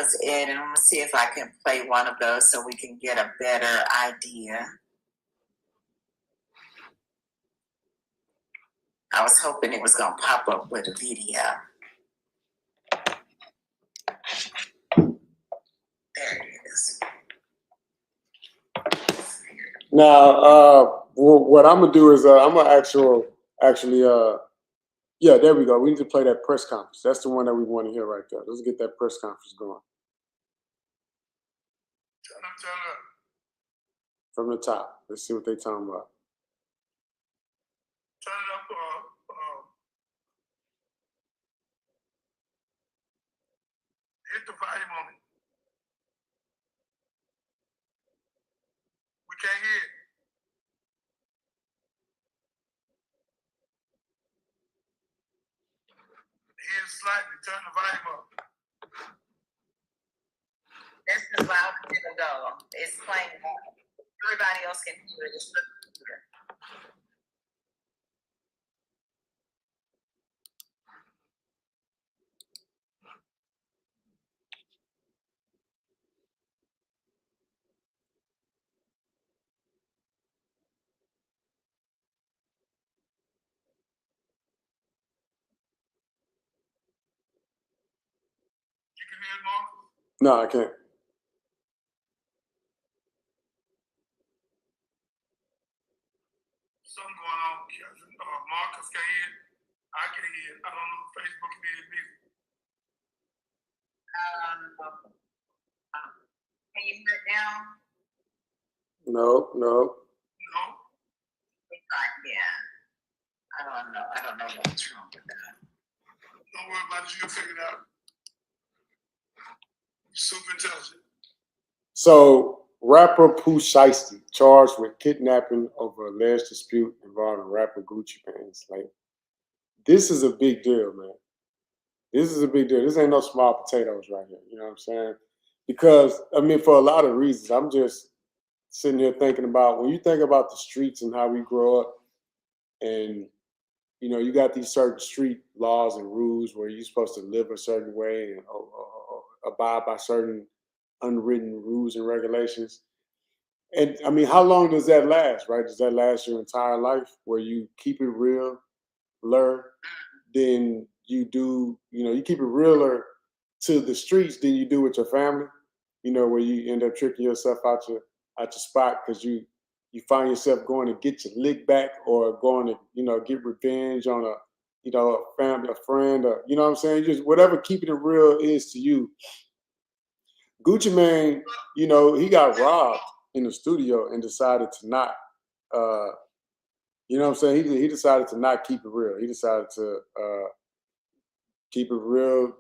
was it, and I'm gonna see if I can play one of those so we can get a better idea. I was hoping it was gonna pop up with a video. There it is. Now, what I'm gonna do is I'm gonna actually, yeah, there we go. We need to play that press conference. That's the one that we want to hear right there. Let's get that press conference going. Turn up. From the top. Let's see what they talking about. Turn it up. Hit the volume on it. We can't hear it. Hear it slightly. Turn the volume up. This is loud and it'll go. It's playing. Everybody else can hear it. It's here. You can hear it, Mark? No, I can't. Something going on. Marcus can hear it. I can hear it. I don't know if Facebook can hear it either. Can you hear it now? No. No? Yeah. I don't know what's wrong with that. Don't worry about it. You can figure it out. You're super intelligent. So, rapper Pooh Shiesty charged with kidnapping over alleged dispute involving rapper Gucci Mane. Like, this is a big deal, man. This is a big deal. This ain't no small potatoes right here. You know what I'm saying? Because, I mean, for a lot of reasons, I'm just sitting here thinking about, when you think about the streets and how we grow up, and, you know, you got these certain street laws and rules where you're supposed to live a certain way and abide by certain unwritten rules and regulations. And I mean, how long does that last, right? Does that last your entire life where you keep it real, than you do, you know, you keep it realer to the streets than you do with your family, you know, where you end up tricking yourself out your spot because you find yourself going to get your lick back or going to, you know, get revenge on a, you know, a family, a friend, or, you know what I'm saying? Just whatever keeping it real is to you. Gucci Mane, you know, he got robbed in the studio and decided to not, you know what I'm saying? He decided to not keep it real. He decided to keep it real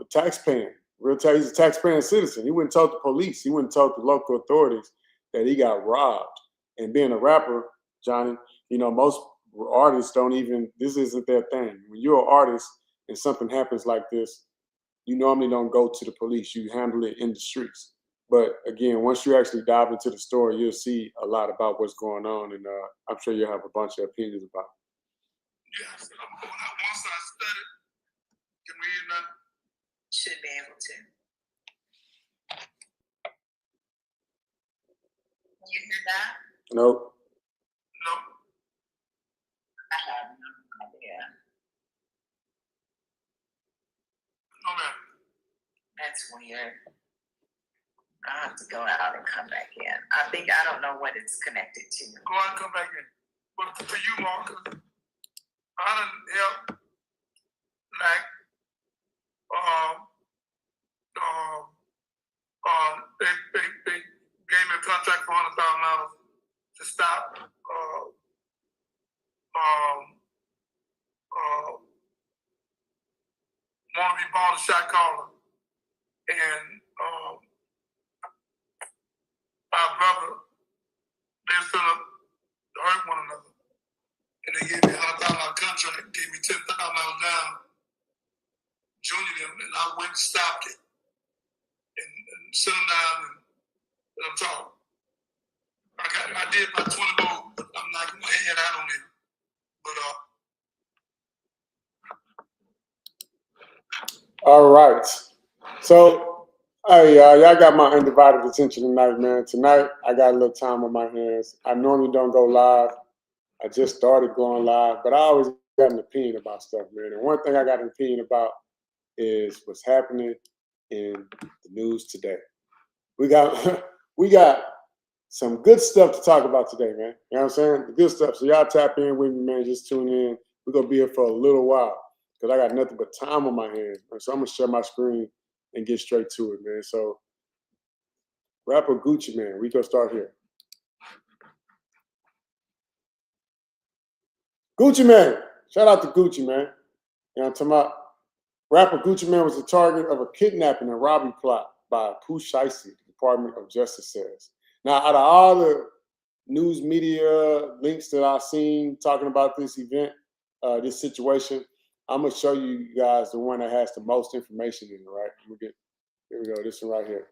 taxpaying. He's a taxpaying citizen. He wouldn't tell the police. He wouldn't tell the local authorities that he got robbed. And being a rapper, Johnny, you know, most artists don't even, this isn't their thing. When you're an artist and something happens like this, you normally don't go to the police. You handle it in the streets. But again, once you actually dive into the story, you'll see a lot about what's going on, and I'm sure you'll have a bunch of opinions about it. Yes, once I studied, can we hear nothing? Should be able to. Can you hear that? Nope. No. I have no idea. No, ma'am. That's weird. I have to go out and come back in. I don't know what it's connected to. Go out and come back in. But for you, Marcus, I done helped, like, they gave me a contract for $100,000 to stop wannabe ball shot caller, and our brother, they was gonna hurt one another, and they gave me $100,000 contract, gave me $10,000 down, junior them, and I went and stopped it, and sent them down, and let them talk. I did my 20 more, but I'm not gonna head out on it. But all right. So, hey, y'all got my undivided attention tonight, man. Tonight, I got a little time on my hands. I normally don't go live. I just started going live, but I always got an opinion about stuff, man. And one thing I got an opinion about is what's happening in the news today. We got we got some good stuff to talk about today, man. You know what I'm saying? The good stuff. So y'all tap in with me, man. Just tune in. We're gonna be here for a little while because I got nothing but time on my hands. Man. So I'm gonna share my screen and get straight to it, man. So rapper Gucci Man, we gonna start here. Gucci Man, shout out to Gucci Man. You know what I'm talking about? Rapper Gucci Man was the target of a kidnapping and robbery plot by Pooh, Shiesty, the Department of Justice says. Now, out of all the news media links that I've seen talking about this event, this situation, I'm gonna show you guys the one that has the most information in it, right? Here we go, this one right here.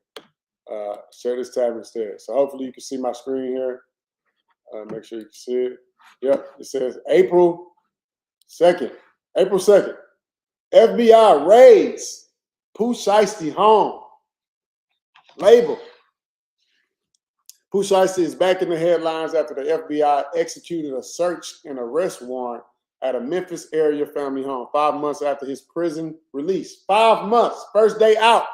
Share this tab instead. So hopefully you can see my screen here. Make sure you can see it. Yep, it says April 2nd. April 2nd. FBI raids Pooh Shiesty home. Label. Pooh Shiesty is back in the headlines after the FBI executed a search and arrest warrant at a Memphis area family home 5 months after his prison release. 5 months. First day out.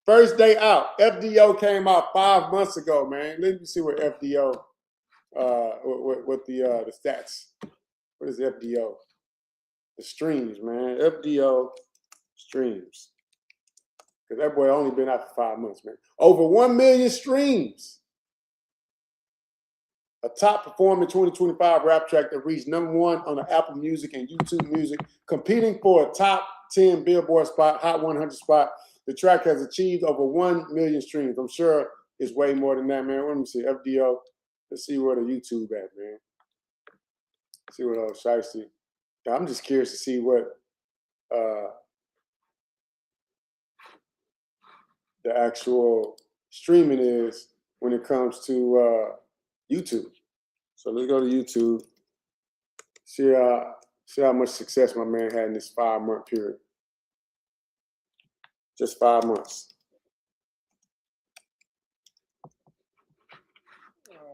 First day out. FDO came out 5 months ago, man. Let me see what FDO, what the stats. What is FDO? The streams, man. FDO streams. Because that boy only been out for 5 months, man. Over 1 million streams. A top performing 2025 rap track that reached #1 on the Apple Music and YouTube Music, competing for a top 10 Billboard spot, Hot 100 spot. The track has achieved over 1 million streams. I'm sure it's way more than that, man. Let me see. FDO. Let's see where the YouTube at, man. See what else. Shiesty. I'm just curious to see what the actual streaming is when it comes to YouTube. So let's go to YouTube. See how much success my man had in this 5 month period. Just 5 months.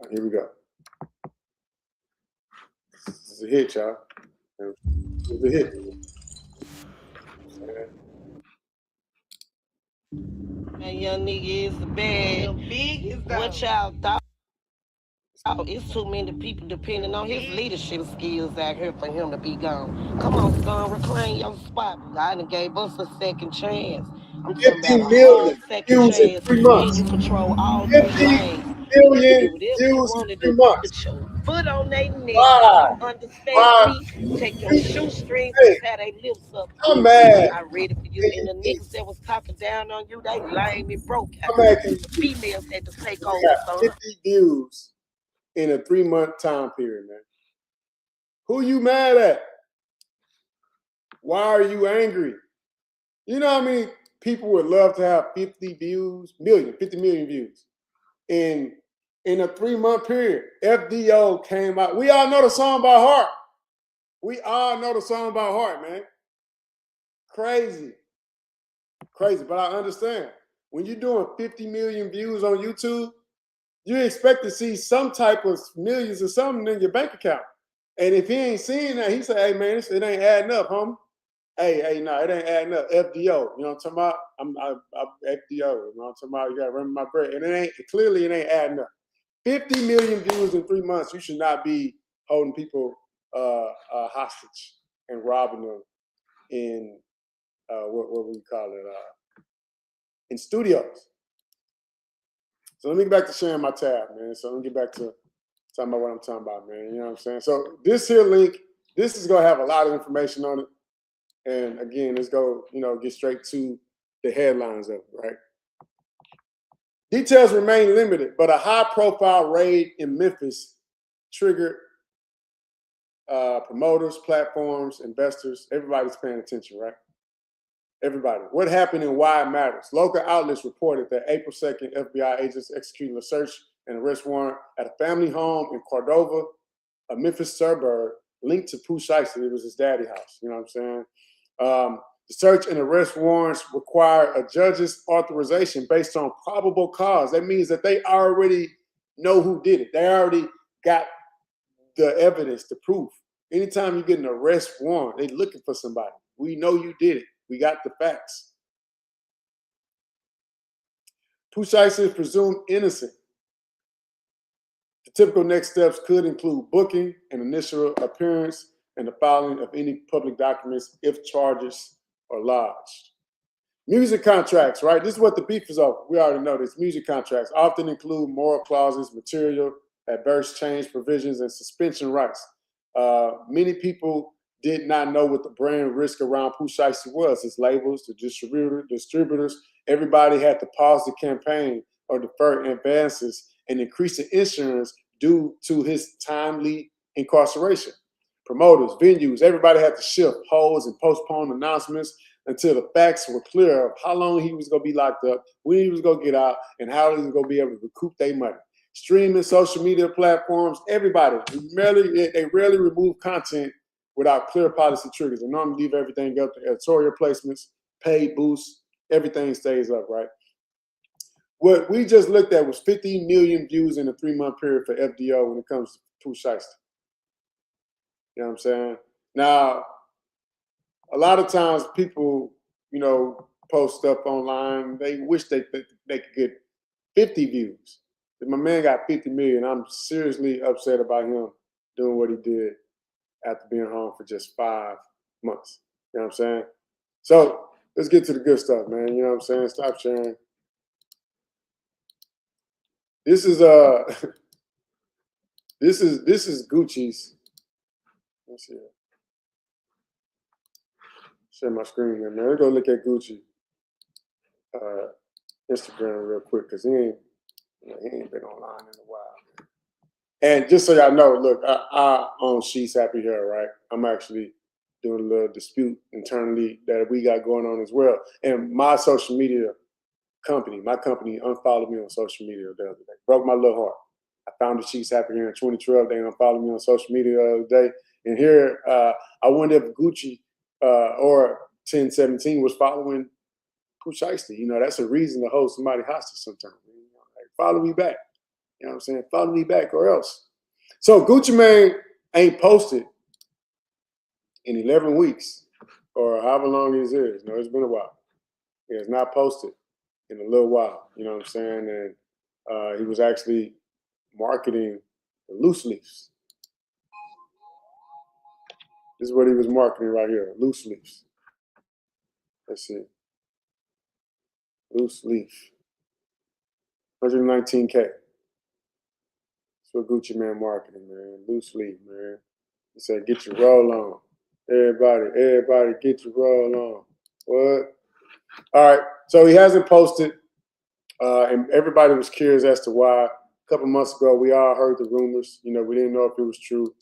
Here we go. This is a hit, y'all. This is a hit. That young nigga is the bad. What y'all thought? It's too many people depending on his leadership skills out here for him to be gone. Come on, son, reclaim your spot. God done gave us a second chance. I'm talking 50 about a whole million second views in chance, 3 and months. you control all 3 50 lanes. You can million do whatever you views want to in 3 do. months. Put your foot on their neck. Why? You understand Why? me? Take your shoestrings Hey, and tie their lips up. I'm mad. I'm ready for you. And the niggas that was talking down on you, they lame and broke out. I'm mad. The females had to take We over, got son. 50 views in a 3 month time period, man. Who you mad at? Why are you angry? You know how many people would love to have 50 million views in a 3 month period? FDO came out. We all know the song by heart. We all know the song by heart, man. Crazy. Crazy, but I understand. When you're doing 50 million views on YouTube, you expect to see some type of millions or something in your bank account. And if he ain't seeing that, he say, hey, man, it ain't adding up, homie. Hey, no, it ain't adding up. FDO, you know what I'm talking about? I'm FDO, you know what I'm talking about? You got to remember my bread. And it ain't adding up. 50 million views in 3 months, you should not be holding people hostage and robbing them in, what we call it, in studios. So let me get back to sharing my tab, man. So let me get back to talking about what I'm talking about, man. You know what I'm saying? So this here link, this is going to have a lot of information on it. And again, let's go, get straight to the headlines of it, right? Details remain limited, but a high-profile raid in Memphis triggered promoters, platforms, investors. Everybody's paying attention, right? Everybody. What happened and why it matters. Local outlets reported that April 2nd, FBI agents executed a search and arrest warrant at a family home in Cordova, a Memphis suburb linked to Pooh Shiesty. It was his daddy's house. You know what I'm saying? The search and arrest warrants require a judge's authorization based on probable cause. That means that they already know who did it. They already got the evidence, the proof. Anytime you get an arrest warrant, they're looking for somebody. We know you did it. We got the facts. Pooh Shiesty is presumed innocent. The typical next steps could include booking an initial appearance and the filing of any public documents if charges are lodged. Music contracts, right? This is what the beef is over. We already know this. Music contracts often include moral clauses, material, adverse change provisions, and suspension rights. Many people did not know what the brand risk around Pooh Shiesty was. His labels, the distributors, everybody had to pause the campaign or defer advances and increase the insurance due to his timely incarceration. Promoters, venues, everybody had to shift holds and postpone announcements until the facts were clear of how long he was going to be locked up, when he was going to get out, and how he was going to be able to recoup their money. Streaming, social media platforms, everybody, they rarely remove content without clear policy triggers. They normally leave everything up to editorial placements, paid boosts, everything stays up, right? What we just looked at was 50 million views in a 3-month period for FDO when it comes to Pooh Shiesty. You know what I'm saying? Now, a lot of times people, post stuff online. They wish they could get 50 views. If my man got 50 million, I'm seriously upset about him doing what he did after being home for just 5 months. You know what I'm saying? So let's get to the good stuff, man. You know what I'm saying? Stop sharing. This is this is Gucci's. Let's see. Share my screen here, man. Let's go look at Gucci Instagram real quick, because he ain't been online in a while. And just so y'all know, look, I own She's Happy Hair, right? I'm actually doing a little dispute internally that we got going on as well. And my social media company, unfollowed me on social media the other day. Broke my little heart. I founded She's Happy Hair in 2012. They unfollowed me on social media the other day. And here, I wonder if Gucci or 1017 was following Pooh Shiesty. That's a reason to hold somebody hostage sometimes. Like, follow me back. You know what I'm saying? Follow me back or else. So Gucci Mane ain't posted in 11 weeks or however long it is. No, it's been a while. He has not posted in a little while. You know what I'm saying? And he was actually marketing the loose leaves. This is what he was marketing right here, loose leaves. Let's see. Loose leaf. 119K. That's what Gucci Mane marketing, man. Loose leaf, man. He said, get your roll on. Everybody, get your roll on. What? All right. So he hasn't posted, and everybody was curious as to why. A couple months ago, we all heard the rumors. We didn't know if it was true.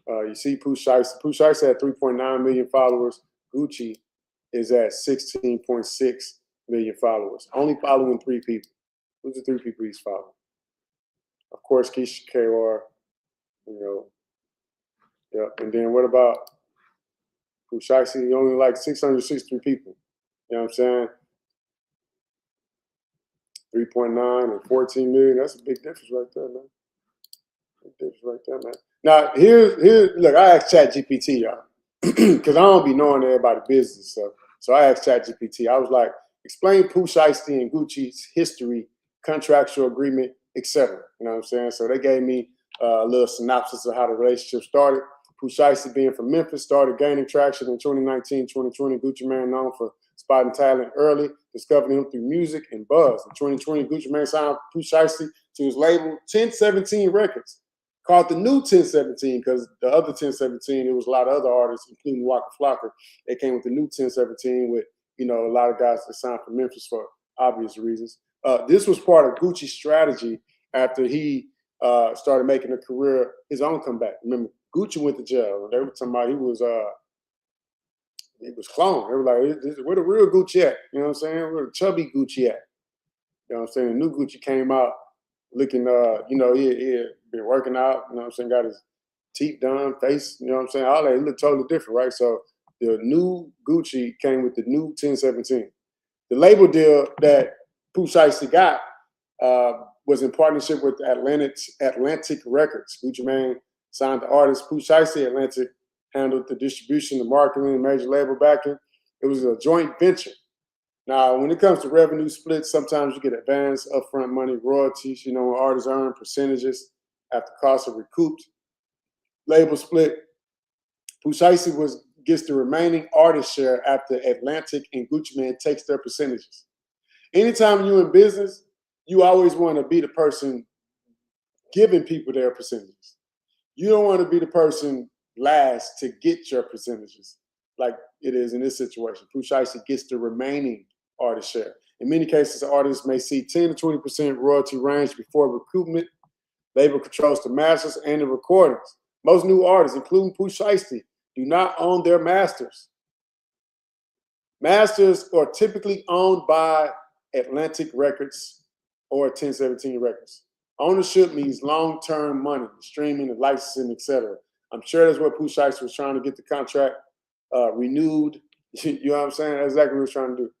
You see Pooh Shiesty. Pooh Shiesty had 3.9 million followers. Gucci is at 16.6 million followers. Only following 3 people. Who's the 3 people he's following? Of course, Keisha KR. Yeah. And then what about Pooh Shiesty? Only like 663 people. You know what I'm saying? 3.9 and 14 million. That's a big difference right there, man. Big difference right there, man. Now, here's look, I asked ChatGPT, y'all, because I don't be knowing everybody's business. So I asked ChatGPT. I was like, explain Pooh Shiesty and Gucci's history, contractual agreement, etc. You know what I'm saying? So they gave me a little synopsis of how the relationship started. Pooh Shiesty, being from Memphis, started gaining traction in 2019, 2020. Gucci Mane, known for spotting talent early, discovering him through music and buzz. In 2020, Gucci Mane signed Pooh Shiesty to his label 1017 Records, called the new 1017, because the other 1017, it was a lot of other artists, including Waka Flocka. They came with the new 1017 with, a lot of guys that signed from Memphis for obvious reasons. This was part of Gucci's strategy after he started making a career, his own comeback. Remember, Gucci went to jail. They were talking about he was cloned. They were like, where the real Gucci at? You know what I'm saying? Where the chubby Gucci at? You know what I'm saying? The new Gucci came out looking, he had been working out, you know what I'm saying? Got his teeth done, face, you know what I'm saying? All that, he looked totally different, right? So the new Gucci came with the new 1017. The label deal that Pooh Shiesty got was in partnership with Atlantic Records. Gucci Mane signed the artist. Pooh Shiesty, Atlantic handled the distribution, the marketing, and major label backing. It was a joint venture. Now, when it comes to revenue splits, sometimes you get advance, upfront money, royalties. You know, when artists earn percentages after costs are recouped. Label split. Pooh Shiesty gets the remaining artist share after Atlantic and Gucci Mane takes their percentages. Anytime you're in business, you always want to be the person giving people their percentages. You don't want to be the person last to get your percentages, like it is in this situation. Pooh Shiesty gets the remaining artist share. In many cases, artists may see 10 to 20% royalty range before recoupment. Label controls the masters and the recordings. Most new artists, including Pooh Shiesty, do not own their masters. Masters are typically owned by Atlantic Records or 1017 Records. Ownership means long-term money, streaming, the licensing, etc. I'm sure that's what Pooh Shiesty was trying to get the contract renewed. You know what I'm saying? That's exactly what he was trying to do.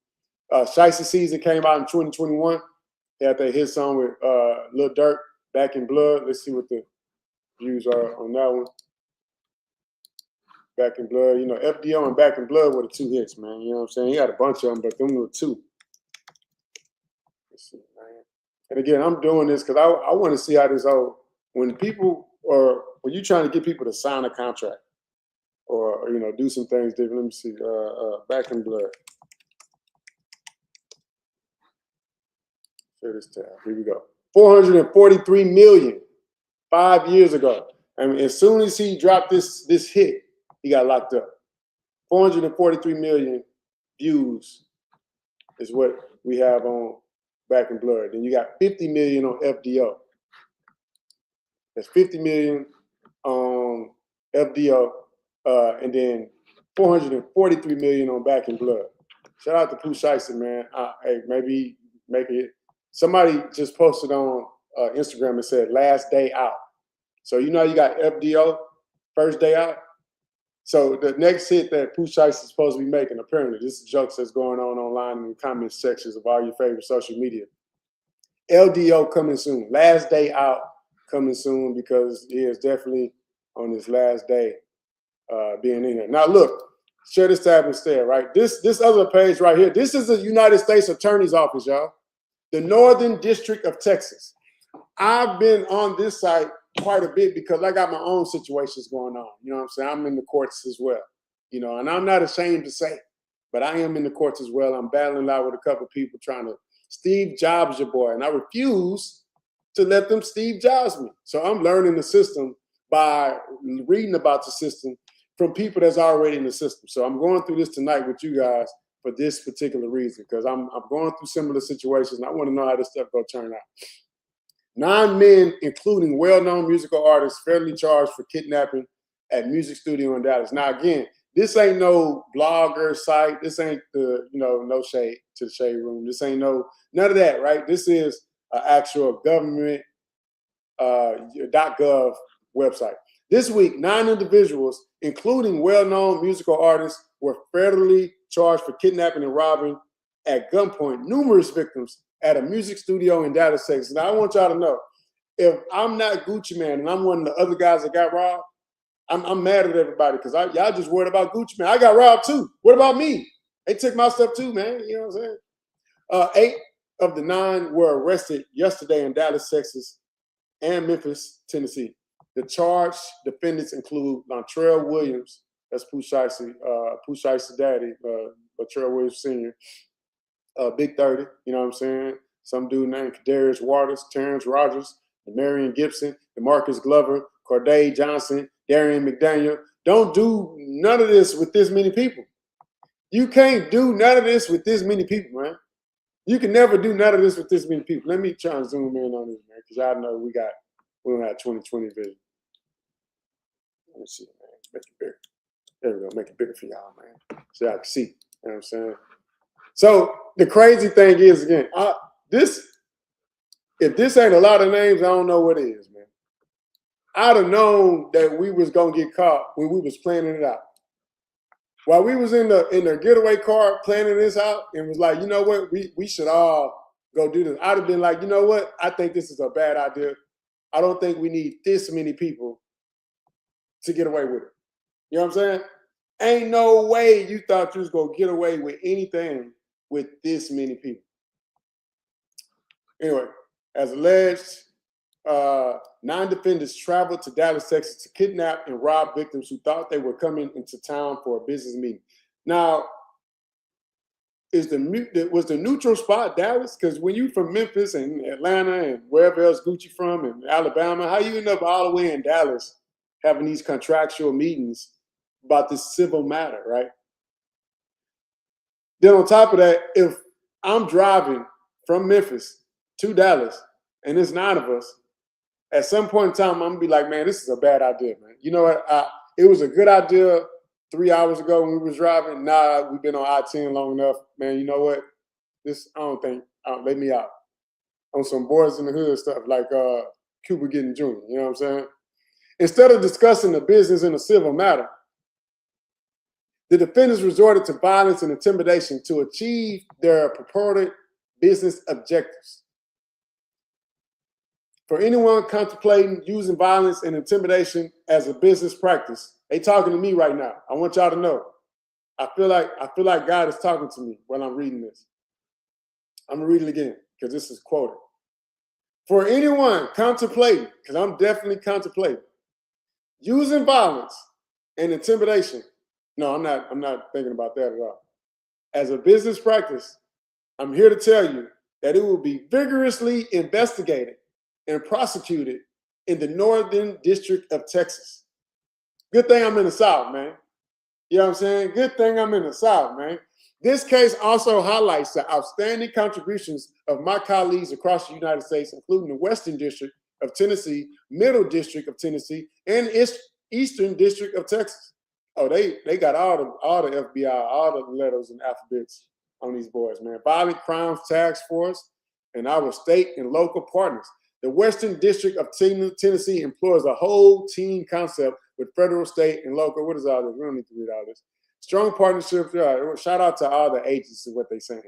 Shiesty Season came out in 2021. They had that hit song with Lil Durk, Back in Blood. Let's see what the views are on that one. Back in Blood, you know, FDO and Back in Blood were the two hits, man. You know what I'm saying? He had a bunch of them, but them were two. Let's see, man. And again, I'm doing this because I want to see how this when you're trying to get people to sign a contract or you know, do some things different. Let me see. Back in Blood. Share this tab. Here we go. 443 million 5 years ago. I mean, as soon as he dropped this hit, he got locked up. 443 million views is what we have on Back in Blood. Then you got 50 million on FDO. That's 50 million on FDO, and then 443 million on Back in Blood. Shout out to Pooh Shiesty, man. Hey, maybe make it. Somebody just posted on Instagram and said last day out. So you know you got FDO, first day out. So the next hit that Pooh Shiesty is supposed to be making, apparently, this is jokes that's going on online in the comment sections of all your favorite social media. LDO coming soon. Last day out coming soon because he is definitely on his last day being in here. Now look, share this tab instead, right? This other page right here, this is the United States Attorney's Office, y'all. The Northern District of Texas. I've been on this site quite a bit because I got my own situations going on. You know what I'm saying? I'm in the courts as well, you know, and I'm not ashamed to say, but I am in the courts as well. I'm battling out with a couple of people trying to Steve Jobs your boy, and I refuse to let them Steve Jobs me. So I'm learning the system by reading about the system from people that's already in the system. So I'm going through this tonight with you guys for this particular reason, because I'm going through similar situations and I want to know how this stuff gonna turn out. 9 men, including well-known musical artists, federally charged for kidnapping at music studio in Dallas. Now, again, this ain't no blogger site. This ain't the, you know, no shade to the shade room. This ain't none of that, right? This is an actual government .gov website. This week, 9 individuals, including well-known musical artists, were federally charged for kidnapping and robbing at gunpoint numerous victims at a music studio in Dallas, Texas. Now, I want y'all to know, if I'm not Gucci Mane and I'm one of the other guys that got robbed, I'm mad at everybody because y'all just worried about Gucci Mane. I got robbed too. What about me? They took my stuff too, man. You know what I'm saying? 8 of the 9 were arrested yesterday in Dallas, Texas, and Memphis, Tennessee. The charged defendants include Latrell Williams, that's Pooh Shiesty daddy, Latrell Williams Sr., Big 30, you know what I'm saying? Some dude named Kadarius Waters, Terrence Rogers, Marion Gibson, DeMarcus Glover, Corday Johnson, Darian McDaniel. Don't do none of this with this many people. You can't do none of this with this many people, man. You can never do none of this with this many people. Let me try and zoom in on this, man, because y'all know we don't have 20/20 vision. Let me see, man. Make it bigger. There we go. Make it bigger for y'all, man. So y'all can see. You know what I'm saying? So the crazy thing is, again, if this ain't a lot of names, I don't know what it is, man. I'd have known that we was gonna get caught when we was planning it out. while we was in the getaway car planning this out, and was like, you know what, we should all go do this. I'd have been like, you know what, I think this is a bad idea. I don't think we need this many people to get away with it. You know what I'm saying? Ain't no way you thought you was gonna get away with anything with this many people. Anyway, as alleged, 9 defendants traveled to Dallas, Texas to kidnap and rob victims who thought they were coming into town for a business meeting. Now, was the neutral spot Dallas? Because when you from Memphis and Atlanta and wherever else Gucci from and Alabama, how you end up all the way in Dallas having these contractual meetings about this civil matter, right? Then on top of that, if I'm driving from Memphis to Dallas and there's 9 of us, at some point in time, I'm gonna be like, man, this is a bad idea, man. You know what? It was a good idea 3 hours ago when we was driving. Nah, we've been on I-10 long enough, man. You know what? This, I don't think, let me out on some boys in the hood stuff like Cuba getting junior. You know what I'm saying? Instead of discussing the business in a civil matter, the defendants resorted to violence and intimidation to achieve their purported business objectives. For anyone contemplating using violence and intimidation as a business practice, they talking to me right now. I want y'all to know. I feel like God is talking to me when I'm reading this. I'm gonna read it again because this is quoted. For anyone contemplating, because I'm definitely contemplating, using violence and intimidation. No, I'm not thinking about that at all. As a business practice, I'm here to tell you that it will be vigorously investigated and prosecuted in the Northern District of Texas. Good thing I'm in the South, man. You know what I'm saying? Good thing I'm in the South, man. This case also highlights the outstanding contributions of my colleagues across the United States, including the Western District of Tennessee, Middle District of Tennessee, and Eastern District of Texas. Oh, they got all the FBI, all the letters and alphabets on these boys, man. Violent Crimes Task Force and our state and local partners. The Western District of Tennessee employs a whole team concept with federal, state, and local. What is all this? We don't need to read all this. Strong partnerships. Shout out to all the agencies and what they're saying.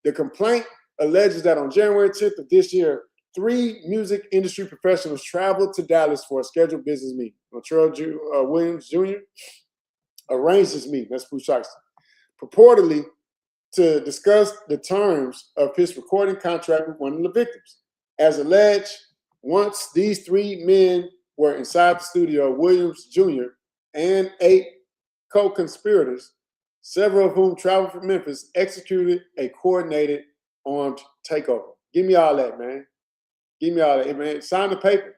The complaint alleges that on January 10th of this year, 3 music industry professionals traveled to Dallas for a scheduled business meeting. Latrell Williams Jr. arranged this meeting. That's Pooh, Shiesty. Purportedly to discuss the terms of his recording contract with one of the victims. As alleged, once these 3 men were inside the studio, Williams Jr. and 8 co-conspirators, several of whom traveled from Memphis, executed a coordinated armed takeover. Give me all that, man. Give me all that, man. Sign the paper.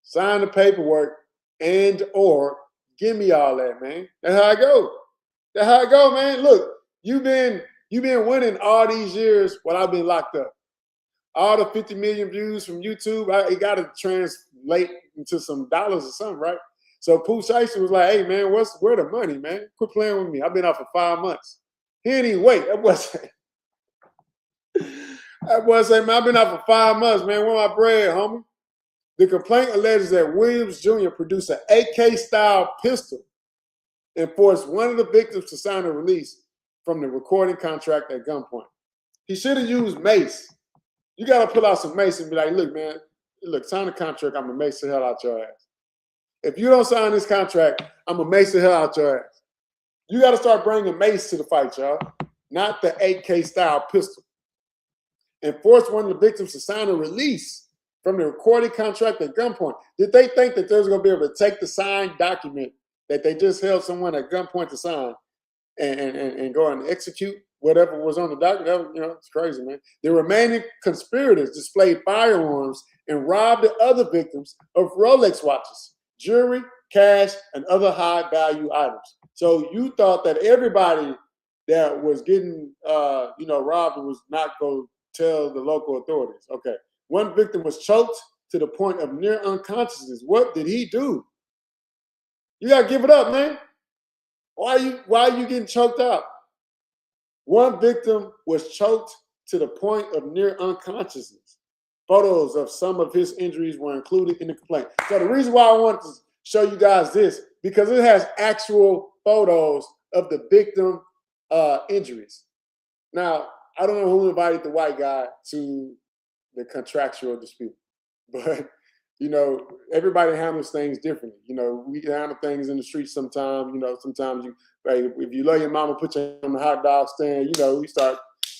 Sign the paperwork and or give me all that, man. That's how I go. That's how I go, man. Look, you've been winning all these years while I've been locked up. All the 50 million views from YouTube, it got to translate into some dollars or something, right? So Pooh Shiesty was like, hey, man, where the money, man? Quit playing with me. I've been out for 5 months. He didn't even wait. That boy said, man, I've been out for 5 months, man. Where my bread, homie? The complaint alleges that Williams Jr. produced an AK-style pistol and forced one of the victims to sign a release from the recording contract at gunpoint. He should have used mace. You got to pull out some mace and be like, look, man, sign the contract. I'm going to mace the hell out your ass. If you don't sign this contract, I'm going to mace the hell out your ass. You got to start bringing mace to the fight, y'all, not the AK-style pistol. And force one of the victims to sign a release from the recording contract at gunpoint. Did they think that they was going to be able to take the signed document that they just held someone at gunpoint to sign and go and execute whatever was on the document? It's crazy, man. The remaining conspirators displayed firearms and robbed the other victims of Rolex watches, jewelry, cash, and other high-value items. So you thought that everybody that was getting, robbed was not going to tell the local authorities. Okay. One victim was choked to the point of near unconsciousness. What did he do? You got to give it up, man. Why are you getting choked out? One victim was choked to the point of near unconsciousness. Photos of some of his injuries were included in the complaint. So the reason why I wanted to show you guys this, because it has actual photos of the victim injuries. Now, I don't know who invited the white guy to the contractual dispute, but you know, everybody handles things differently. You know, we handle things in the streets sometimes. You know, sometimes you, like, if you love your mama, put you on the hot dog stand. You know, we start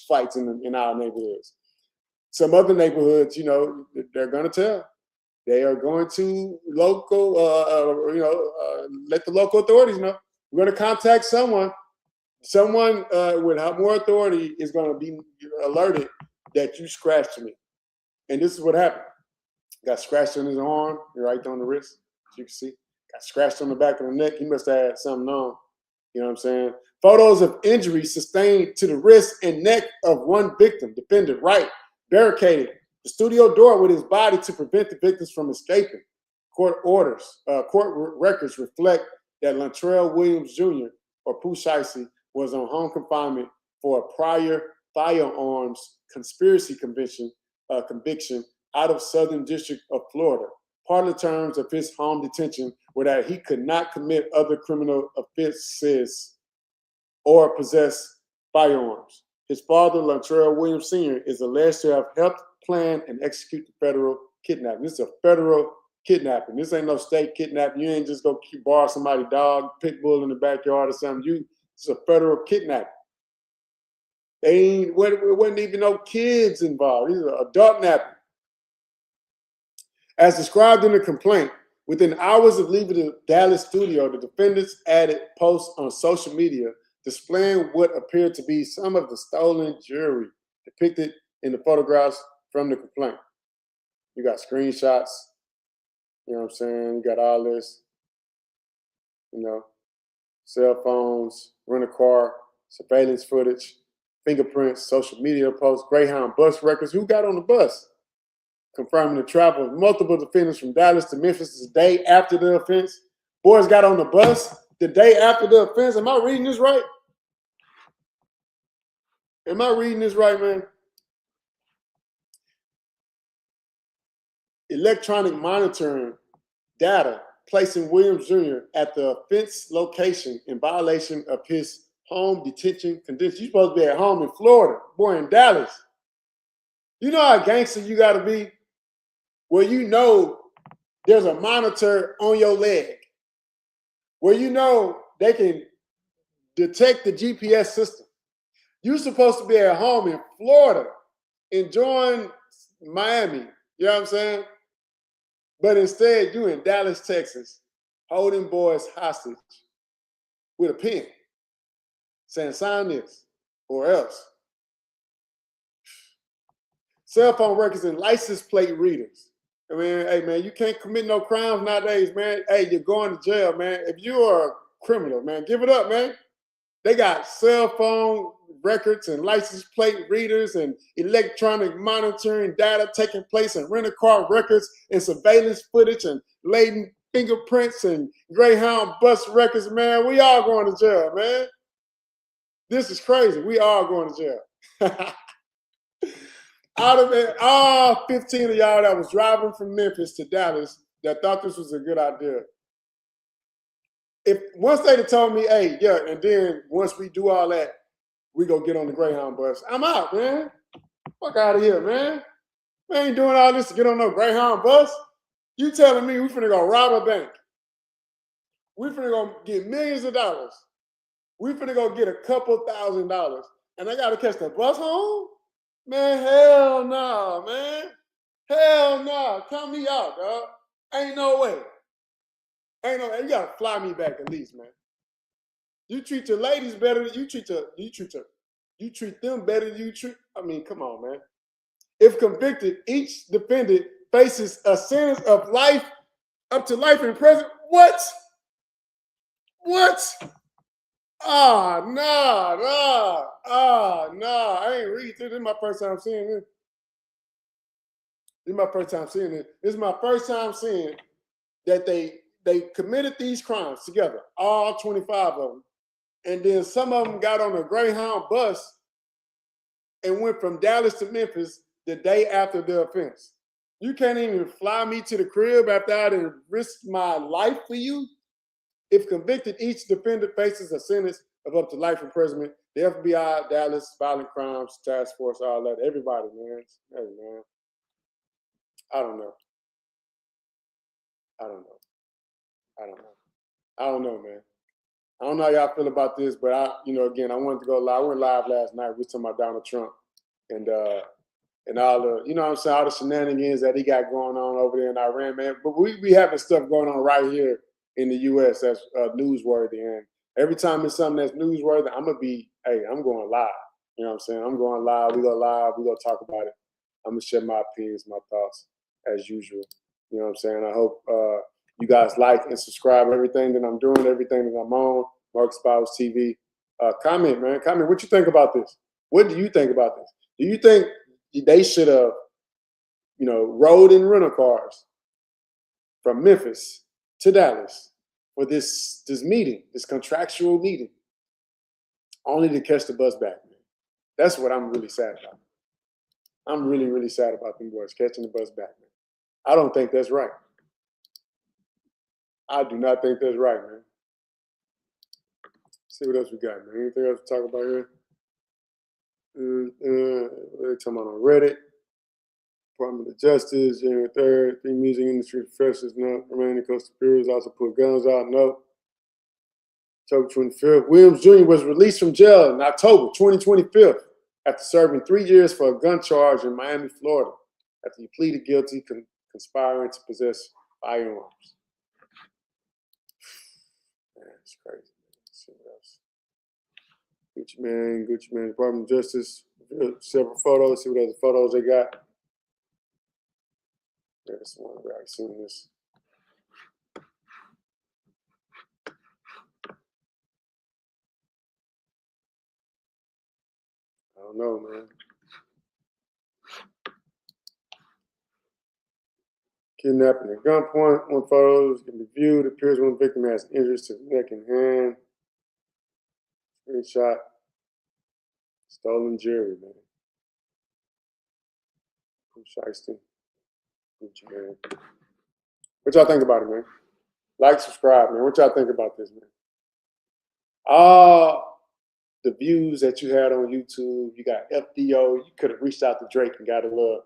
fights in our neighborhoods. Some other neighborhoods, you know, they're going to tell. They are going to local, let the local authorities know. We're going to contact someone. Someone with more authority is going to be alerted that you scratched me. And this is what happened. Got scratched on his arm, right on the wrist, as you can see. Got scratched on the back of the neck. He must have had something on. You know what I'm saying? Photos of injuries sustained to the wrist and neck of one victim, defendant Wright, barricaded the studio door with his body to prevent the victims from escaping. Court records reflect that Lantrell Williams Jr., or Pooh Shiesty, was on home confinement for a prior firearms conspiracy conviction out of Southern District of Florida. Part of the terms of his home detention were that he could not commit other criminal offenses or possess firearms. His father, Lantrell Williams Sr., is alleged to have helped plan and execute the federal kidnapping. This is a federal kidnapping. This ain't no state kidnapping. You ain't just go borrow somebody's dog, pit bull in the backyard or something. It's a federal kidnapping. There wasn't even no kids involved. These are adult napping. As described in the complaint, within hours of leaving the Dallas studio, the defendants added posts on social media displaying what appeared to be some of the stolen jewelry depicted in the photographs from the complaint. You got screenshots, you know what I'm saying? You got all this, you know, cell phones, rent a car, surveillance footage, fingerprints, social media posts, Greyhound bus records. Who got on the bus? Confirming the travel of multiple defendants from Dallas to Memphis the day after the offense. Boys got on the bus the day after the offense. Am I reading this right? Am I reading this right, man? Electronic monitoring data placing Williams Jr. at the offense location in violation of his home detention conditions. You're supposed to be at home in Florida, boy, in Dallas. You know how gangster you got to be? Where you know there's a monitor on your leg, where you know they can detect the GPS system. You're supposed to be at home in Florida, enjoying Miami, you know what I'm saying? But instead, you in Dallas, Texas, holding boys hostage with a pen, saying, sign this, or else. Cell phone records and license plate readers. I mean, hey, man, you can't commit no crimes nowadays, man. Hey, you're going to jail, man. If you are a criminal, man, give it up, man. They got cell phone records and license plate readers and electronic monitoring data taking place and rent-a-car records and surveillance footage and latent fingerprints and Greyhound bus records, man. We all going to jail, man. This is crazy. We all going to jail. Out of it, all 15 of y'all that was driving from Memphis to Dallas that thought this was a good idea. If once they'd have told me, hey, yeah, and then once we do all that, we go get on the Greyhound bus. I'm out, man. Fuck out of here, man. We ain't doing all this to get on no Greyhound bus. You telling me we finna go rob a bank. We finna go get millions of dollars. We finna go get a couple $1,000s. And I gotta catch the bus home? Man, hell no, man. Hell no. Count me out, dog. Ain't no way. Ain't no way. You gotta fly me back at least, man. You treat your ladies better than you treat them better than you treat. I mean, come on, man. If convicted, each defendant faces a sentence of life, up to life in prison. What? Oh, no. I ain't reading this. This is my first time seeing it. This is my first time seeing that they committed these crimes together, all 25 of them. And then some of them got on a Greyhound bus and went from Dallas to Memphis the day after the offense. You can't even fly me to the crib after I done risked my life for you. If convicted, each defendant faces a sentence of up to life imprisonment. The FBI, Dallas, Violent Crimes Task Force, all that. Everybody, man. Hey, man. I don't know, man. I don't know how y'all feel about this, but again, I wanted to go live. I went live last night. We were talking about Donald Trump and all the, you know what I'm saying, all the shenanigans that he got going on over there in Iran, man. But we be having stuff going on right here in the U.S. that's newsworthy. And every time it's something that's newsworthy, I'm going live. You know what I'm saying? I'm going live. We go live. We go talk about it. I'm going to share my opinions, my thoughts as usual. You know what I'm saying? I hope you guys like and subscribe everything that I'm doing, everything that I'm on, Marcus Bowers TV. Comment, man. Comment what you think about this. What do you think about this? Do you think they should have, rode in rental cars from Memphis to Dallas for this meeting, this contractual meeting, only to catch the bus back, man? That's what I'm really sad about. I'm really, really sad about them boys catching the bus back, man. I don't think that's right. I do not think that's right, man. See what else we got, man. Anything else to talk about here? They're talking about on Reddit. Department of Justice, January 3rd, 3 music industry professors not remaining conspirators also put guns out. No. October 25th. Williams Jr. was released from jail in October 2025 after serving 3 years for a gun charge in Miami, Florida, after he pleaded guilty conspiring to possess firearms. Man, it's crazy. Let's see what else. Gucci Man, Department of Justice, several photos. See what other photos they got. Yeah, this one, we already seen this. I don't know, man. Kidnapping at gunpoint. One photo can be viewed. It appears one victim has injuries to the neck and hand. Screenshot. Stolen jewelry, man. Pooh, Shiesty. Gucci Man. What y'all think about it, man? Like, subscribe, man. What y'all think about this, man? All the views that you had on YouTube, you got FDO. You could have reached out to Drake and got a little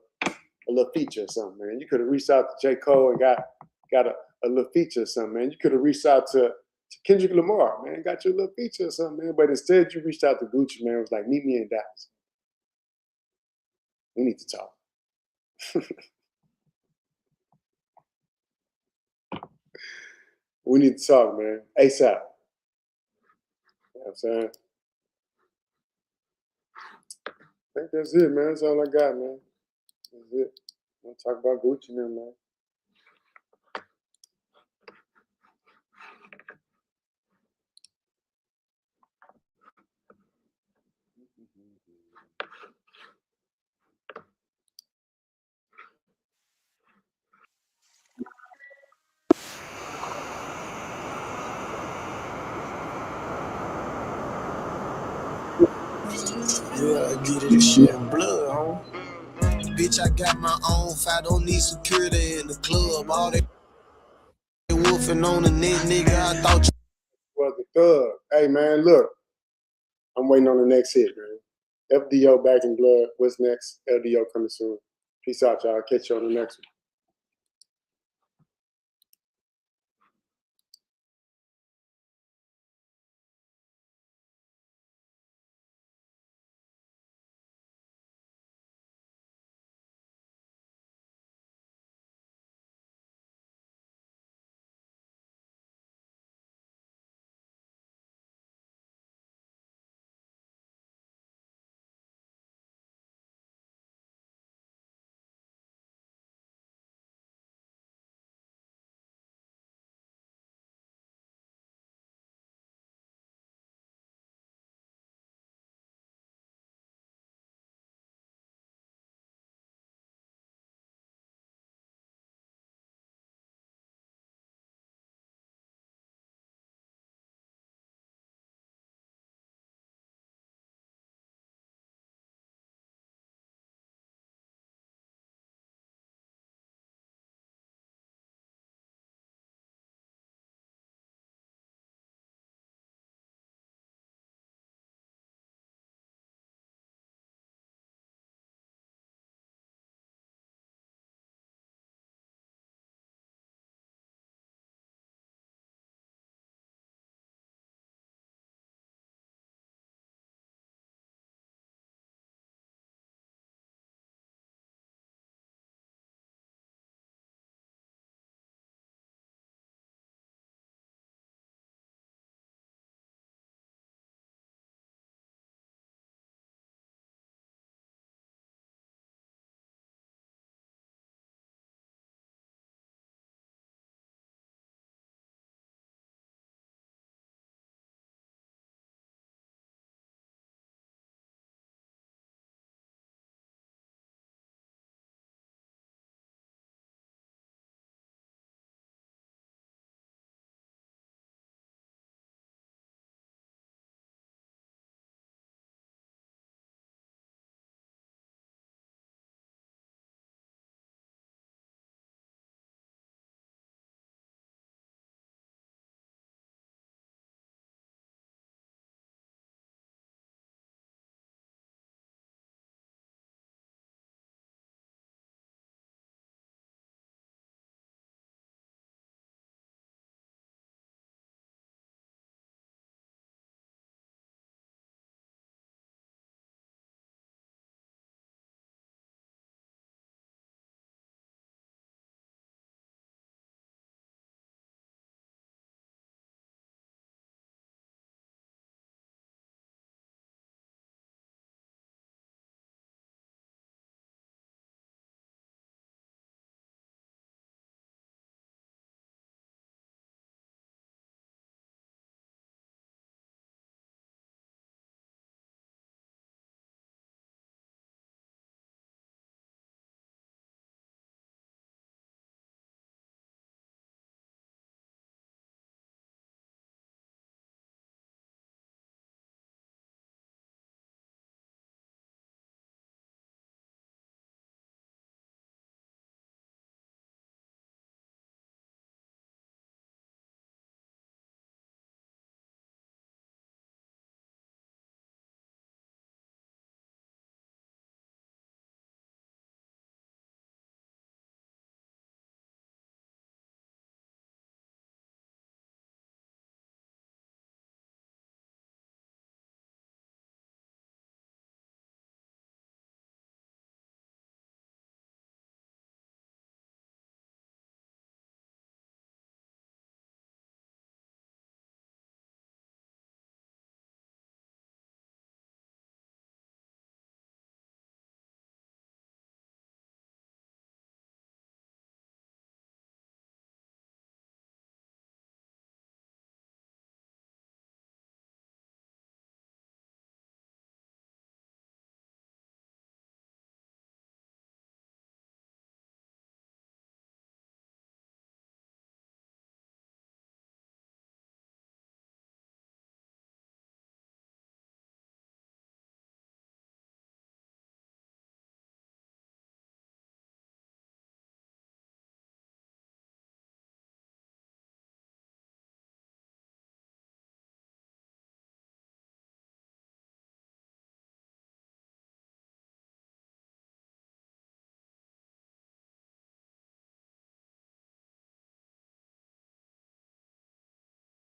feature or something, man. You could have reached out to J. Cole and got a little feature or something, man. You could have reached out to Kendrick Lamar, man, got you a little feature or something, man. But instead, you reached out to Gucci, man. It was like, meet me in Dallas. We need to talk. We need to talk, man. ASAP. You know what I'm saying? I think that's it, man. That's all I got, man. That's it. I'm gonna talk about Gucci now, man. Yeah, I get it, this shit in blood, homie. Bitch, I got my own fight, don't need security in the club. All that wolfing on the net, nigga, I thought you Was the thug. Hey, man, look. I'm waiting on the next hit, man. FDO back in blood. What's next? LDO coming soon. Peace out, y'all. Catch you on the next one.